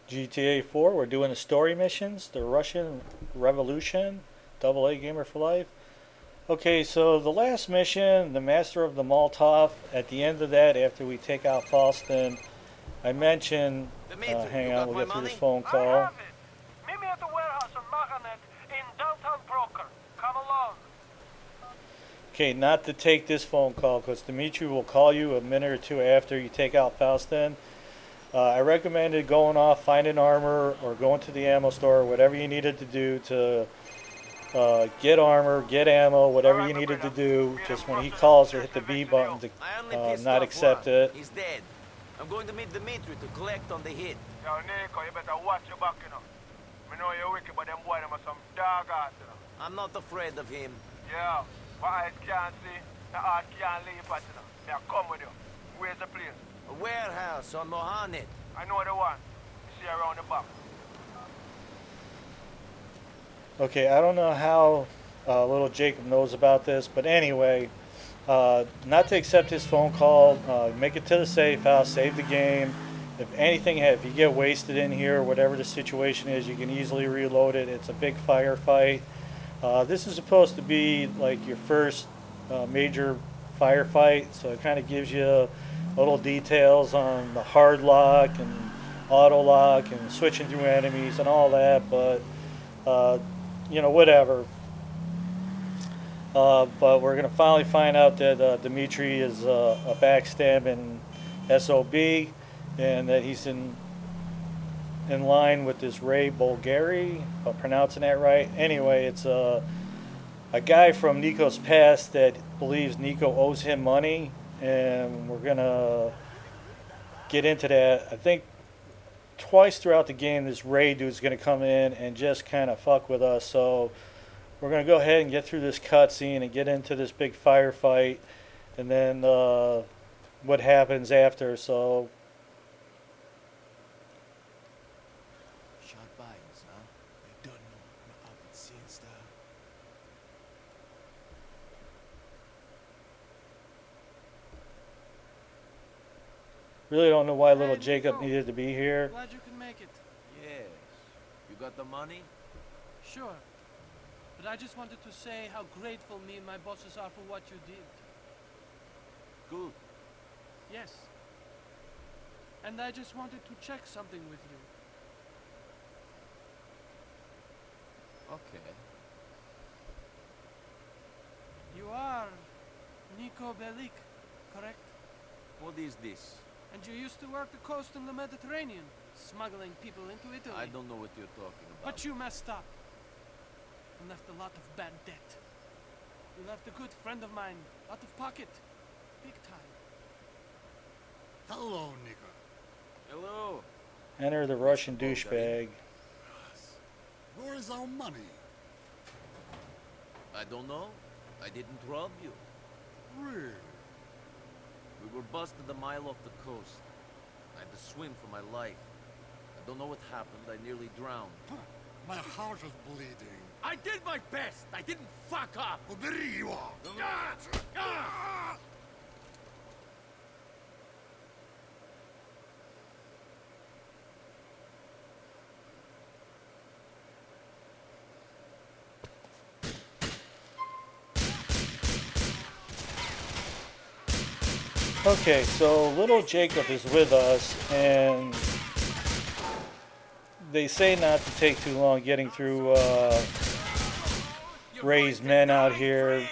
GTA 4. We're doing the story missions, the Russian Revolution, double A gamer for life. Okay, so the last mission, the Master of the Molotov. At the end of that, after we take out Falston, I mentioned. Dimitri, Hang you on, got we'll my get through this money? phone I call. have it. Meet me at the warehouse on Machanet in downtown Broker. Come along. Okay, not to take this phone call because Dimitri will call you a minute or two after you take out Falston. I recommended going off, finding armor, or going to the ammo store, whatever you needed to do to get armor, get ammo, whatever you needed to do. Just when he calls, to hit the B button to I only pissed not off accept one. it. He's dead. I'm going to meet Dimitri to collect on the hit. Yo, Nico, you better watch your back, you know. Me know you're wicked, but them boy, them are some dog ass, you know. I'm not afraid of him. Yeah, my eyes can't see, the heart can't leave, but you know. Me I come with you. Where's the place? A warehouse on Mohanet. I know the one. You see around the back. Okay, I don't know how little Jacob knows about this, but anyway, not to accept his phone call. Make it to the safe house, save the game. If anything, if you get wasted in here, whatever the situation is, you can easily reload it. It's a big firefight. This is supposed to be like your first major firefight, so it kind of gives you little details on the hard lock and auto lock and switching through enemies and all that, but whatever. But we're gonna finally find out that Dimitri is a backstabbing SOB, and that he's in line with this Ray Bulgari, if I'm pronouncing that right. Anyway, it's a guy from Nico's past that believes Nico owes him money, and we're gonna get into that. I think twice throughout the game, this Ray dude's gonna come in and just kind of fuck with us. So we're gonna go ahead and get through this cutscene and get into this big firefight, and then what happens after. So Shot bias, huh? They don't know my outfit scene style. really don't know why little Hey, Jacob Nico. needed to be here. Glad you can make it. Yes. You got the money? Sure. But I just wanted to say how grateful me and my bosses are for what you did. Good. Yes. And I just wanted to check something with you. Okay. You are Nico Bellic, correct? What is this? And you used to work the coast in the Mediterranean, smuggling people into Italy. I don't know what you're talking about. But you messed up. And left a lot of bad debt. You left a good friend of mine out of pocket. Big time. Hello, Nico. Hello. Enter the Russian Bulgari. douchebag. Where is our money? I don't know. I didn't rob you. Really? We were busted a mile off the coast. I had to swim for my life. I don't know what happened. I nearly drowned. Huh. My heart is bleeding. I did my best. I didn't fuck up. Oh, there you are. Okay, so little Jacob is with us, and they say not to take too long getting through Ray's men out here.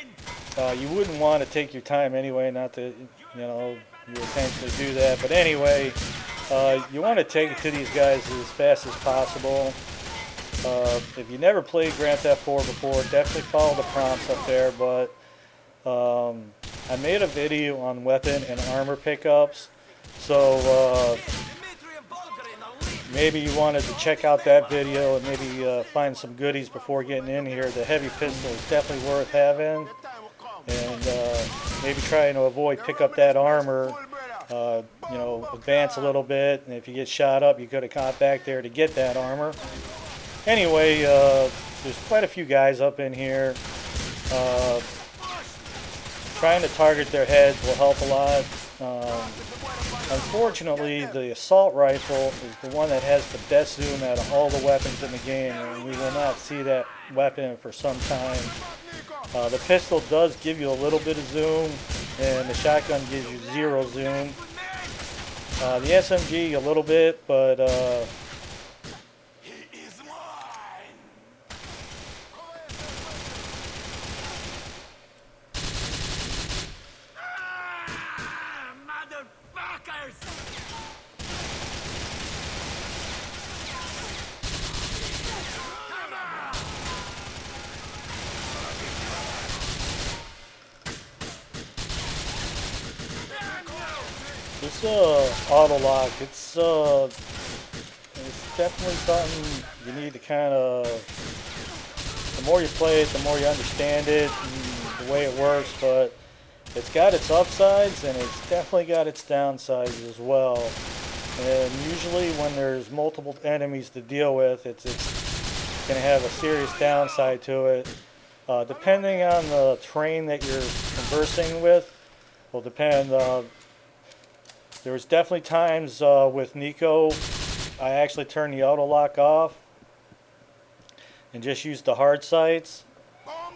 You wouldn't want to take your time anyway, not to, you intentionally do that. But anyway, you want to take it to these guys as fast as possible. If you never played Grand Theft 4 before, definitely follow the prompts up there. But I made a video on weapon and armor pickups, so maybe you wanted to check out that video and maybe find some goodies before getting in here. The heavy pistol is definitely worth having, and maybe trying to avoid pick up that armor. Advance a little bit, and if you get shot up, you could have caught back there to get that armor. Anyway, there's quite a few guys up in here. Trying to target their heads will help a lot. Unfortunately, the assault rifle is the one that has the best zoom out of all the weapons in the game, and we will not see that weapon for some time. The pistol does give you a little bit of zoom, and the shotgun gives you 0 zoom. The SMG a little bit, but this auto lock, it's definitely something you need to kind of, the more you play it, the more you understand it and the way it works, but it's got its upsides and it's definitely got its downsides as well. And usually when there's multiple enemies to deal with, it's going to have a serious downside to it. Depending on the terrain that you're conversing with, will depend. There was definitely times with Nico, I actually turned the auto lock off and just used the hard sights.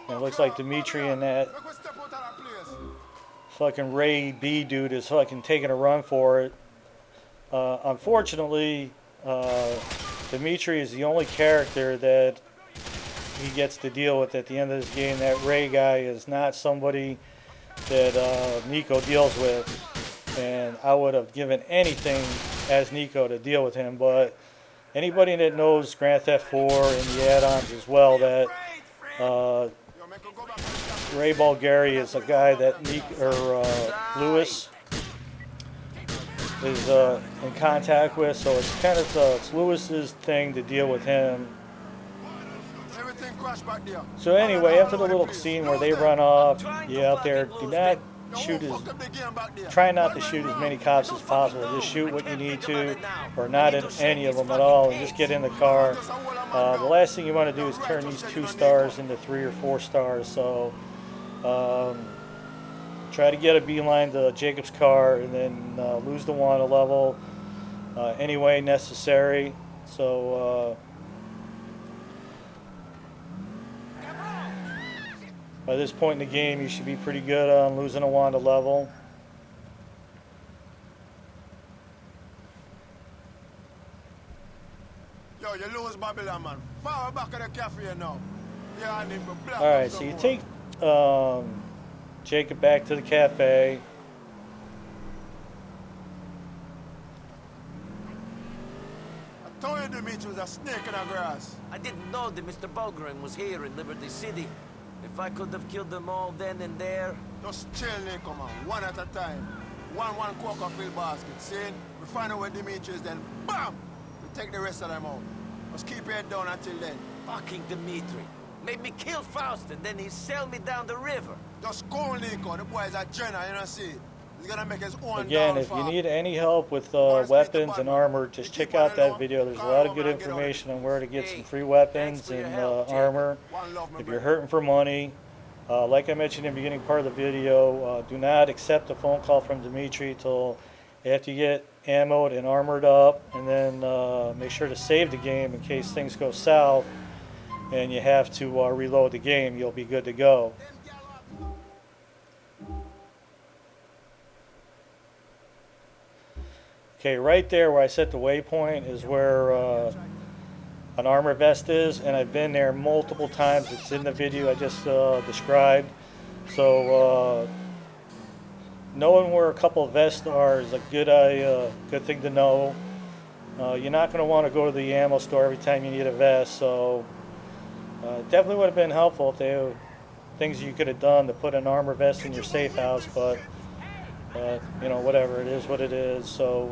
And it looks like Dimitri and that fucking Ray B dude is fucking taking a run for it. Unfortunately, Dimitri is the only character that he gets to deal with at the end of this game. That Ray guy is not somebody that Nico deals with. And I would have given anything as Nico to deal with him, but anybody that knows Grand Theft 4 and the add-ons as well, that Ray Bulgari is a guy that Lewis is in contact with, so it's kind of it's Lewis's thing to deal with him. So anyway, after the little scene where they run off, you out there, do not shoot try not to shoot as many cops as possible. Just shoot what you need to, or not at any of them at all, and just get in the car. The last thing you want to do is turn these 2 stars into 3 or 4 stars. So try to get a beeline to Jacob's car, and then lose the Wanda level any way necessary. So by this point in the game, you should be pretty good on losing a Wanda level. Yo, you lose Babylon, man. Far back at the cafe now. Yeah, and alright, so you take Jacob back to the cafe. I told you Dimitri was a snake in the grass. I didn't know that Mr. Bulgarin was here in Liberty City. If I could have killed them all then and there. Just chill, Nico, man. One at a time. One Coca-Cola basket. See? We find out where Dimitri is, then BAM! We take the rest of them out. Just keep your head down until then. Fucking Dimitri. Made me kill Faust and then he sailed me down the river. Just go, Nico. The boy is a general, you know, see? He's gonna make his own Again, if you need any help with weapons and armor, just check out that video. There's a lot of good information on where to get some free weapons and armor. If you're hurting for money, like I mentioned in the beginning part of the video, do not accept a phone call from Dimitri till after you get ammoed and armored up, and then make sure to save the game in case things go south and you have to reload the game. You'll be good to go. Okay, right there where I set the waypoint is where an armor vest is, and I've been there multiple times. It's in the video I just described. So knowing where a couple of vests are is a good thing to know. You're not going to want to go to the ammo store every time you need a vest, so definitely would have been helpful if they things you could have done to put an armor vest in your safe house, but you know, whatever, it is what it is. So